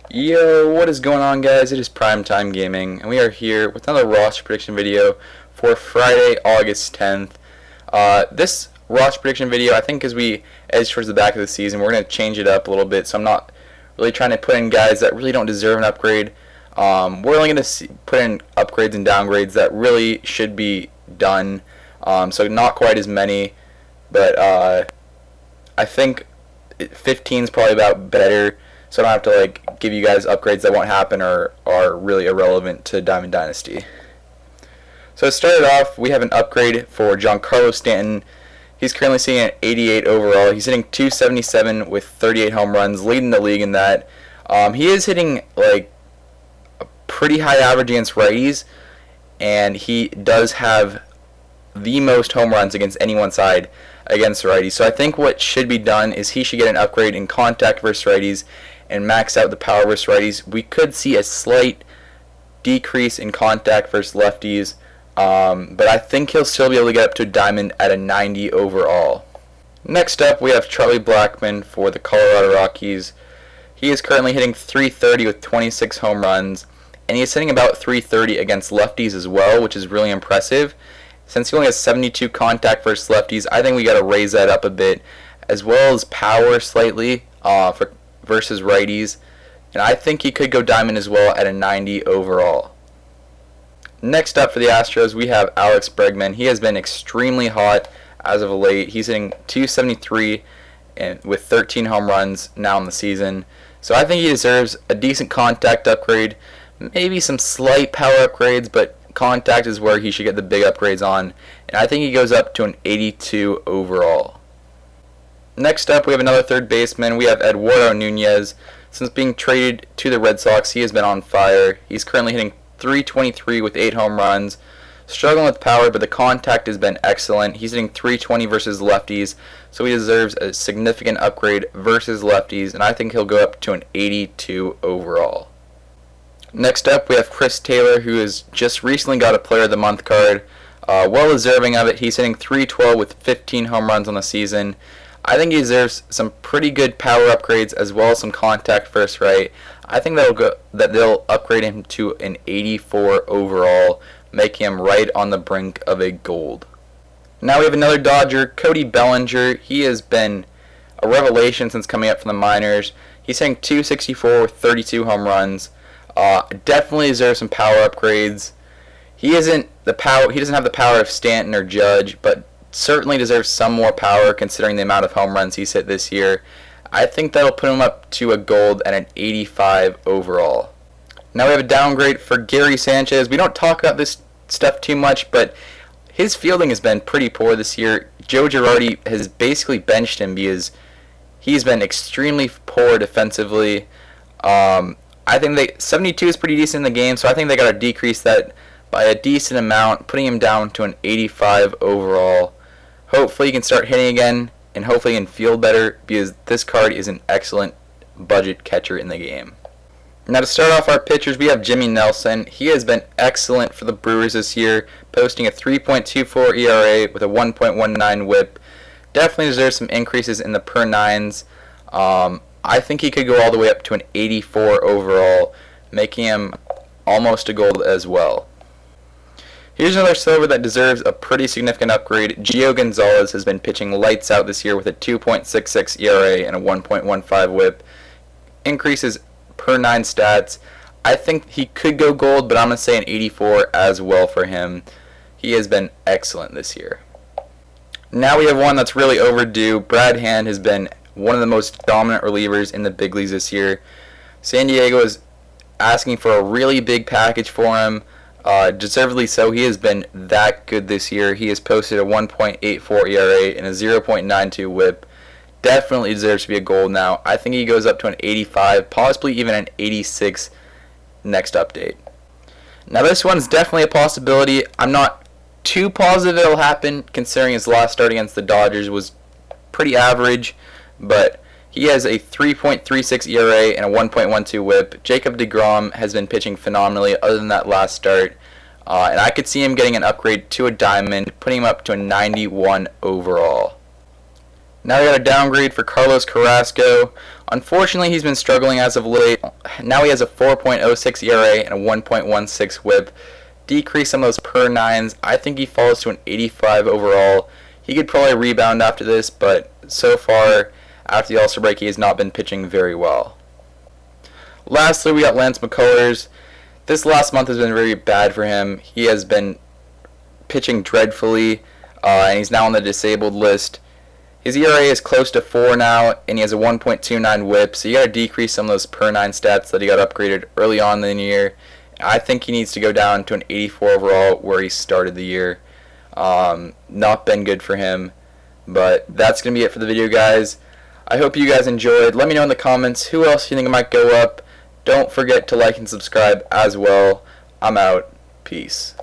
Yo, what is going on, guys? It is Primetime Gaming, and we are here with another roster prediction video for Friday, August 10th. This roster prediction video, I think as we edge towards the back of the season, we're going to change it up a little bit, so I'm not really trying to put in guys that really don't deserve an upgrade. We're only going to put in upgrades and downgrades that really should be done, so not quite as many, but I think 15 is probably about better. So I don't have to give you guys upgrades that won't happen or are really irrelevant to Diamond Dynasty. So to start it off, we have an upgrade for Giancarlo Stanton. He's currently sitting at 88 overall. He's hitting .277 with 38 home runs, leading the league in that. He is hitting a pretty high average against righties, and he does have the most home runs against any one side against righties. So I think what should be done is he should get an upgrade in contact versus righties and max out the power versus righties. We could see a slight decrease in contact versus lefties, but I think he'll still be able to get up to a diamond at a 90 overall. Next up, we have Charlie Blackmon for the Colorado Rockies. He is currently hitting .330 with 26 home runs, and he is hitting about .330 against lefties as well, which is really impressive. Since he only has 72 contact versus lefties, I think we got to raise that up a bit, as well as power slightly versus righties, and I think he could go diamond as well at a 90 overall. Next up for the Astros, we have Alex Bregman. He has been extremely hot as of late. He's hitting .273 and with 13 home runs now in the season, so I think he deserves a decent contact upgrade, maybe some slight power upgrades, but contact is where he should get the big upgrades on, and I think he goes up to an 82 overall. Next up, we have another third baseman. We have Eduardo Nunez. Since being traded to the Red Sox, he has been on fire. He's currently hitting .323 with 8 home runs. Struggling with power, but the contact has been excellent. He's hitting .320 versus lefties, so he deserves a significant upgrade versus lefties, and I think he'll go up to an 82 overall. Next up, we have Chris Taylor, who has just recently got a Player of the Month card. Well deserving of it. He's hitting .312 with 15 home runs on the season. I think he deserves some pretty good power upgrades as well as some contact first right. I think they'll upgrade him to an 84 overall, making him right on the brink of a gold. Now we have another Dodger, Cody Bellinger. He has been a revelation since coming up from the minors. He's hitting .264 with 32 home runs. Definitely deserves some power upgrades. He doesn't have the power of Stanton or Judge, but certainly deserves some more power considering the amount of home runs he's hit this year. I think that'll put him up to a gold and an 85 overall. Now we have a downgrade for Gary Sanchez. We don't talk about this stuff too much, but his fielding has been pretty poor this year. Joe Girardi has basically benched him because he's been extremely poor defensively. I think 72 is pretty decent in the game, so I think they got to decrease that by a decent amount, putting him down to an 85 overall. Hopefully he can start hitting again, and hopefully he can field better, because this card is an excellent budget catcher in the game. Now to start off our pitchers, we have Jimmy Nelson. He has been excellent for the Brewers this year, posting a 3.24 ERA with a 1.19 whip. Definitely deserves some increases in the per nines. I think he could go all the way up to an 84 overall, making him almost a gold as well. Here's another silver that deserves a pretty significant upgrade. Gio Gonzalez has been pitching lights out this year with a 2.66 ERA and a 1.15 whip. Increases per 9 stats. I think he could go gold, but I'm going to say an 84 as well for him. He has been excellent this year. Now we have one that's really overdue. Brad Hand has been one of the most dominant relievers in the big leagues this year. San Diego is asking for a really big package for him. Deservedly so. He has been that good this year. He has posted a 1.84 ERA and a 0.92 whip. Definitely deserves to be a gold now. I think he goes up to an 85, possibly even an 86 next update. Now this one's definitely a possibility. I'm not too positive it'll happen, considering his last start against the Dodgers was pretty average, but he has a 3.36 ERA and a 1.12 whip. Jacob deGrom has been pitching phenomenally other than that last start. And I could see him getting an upgrade to a diamond, putting him up to a 91 overall. Now we got a downgrade for Carlos Carrasco. Unfortunately, he's been struggling as of late. Now he has a 4.06 ERA and a 1.16 WHIP. Decrease some of those per nines. I think he falls to an 85 overall. He could probably rebound after this, but so far, after the All-Star break, he has not been pitching very well. Lastly, we got Lance McCullers. This last month has been very bad for him. He has been pitching dreadfully, and he's now on the disabled list. His ERA is close to 4 now, and he has a 1.29 WHIP, so you got to decrease some of those per 9 stats that he got upgraded early on in the year. I think he needs to go down to an 84 overall where he started the year. Not been good for him, but that's going to be it for the video, guys. I hope you guys enjoyed. Let me know in the comments who else you think might go up. Don't forget to like and subscribe as well. I'm out. Peace.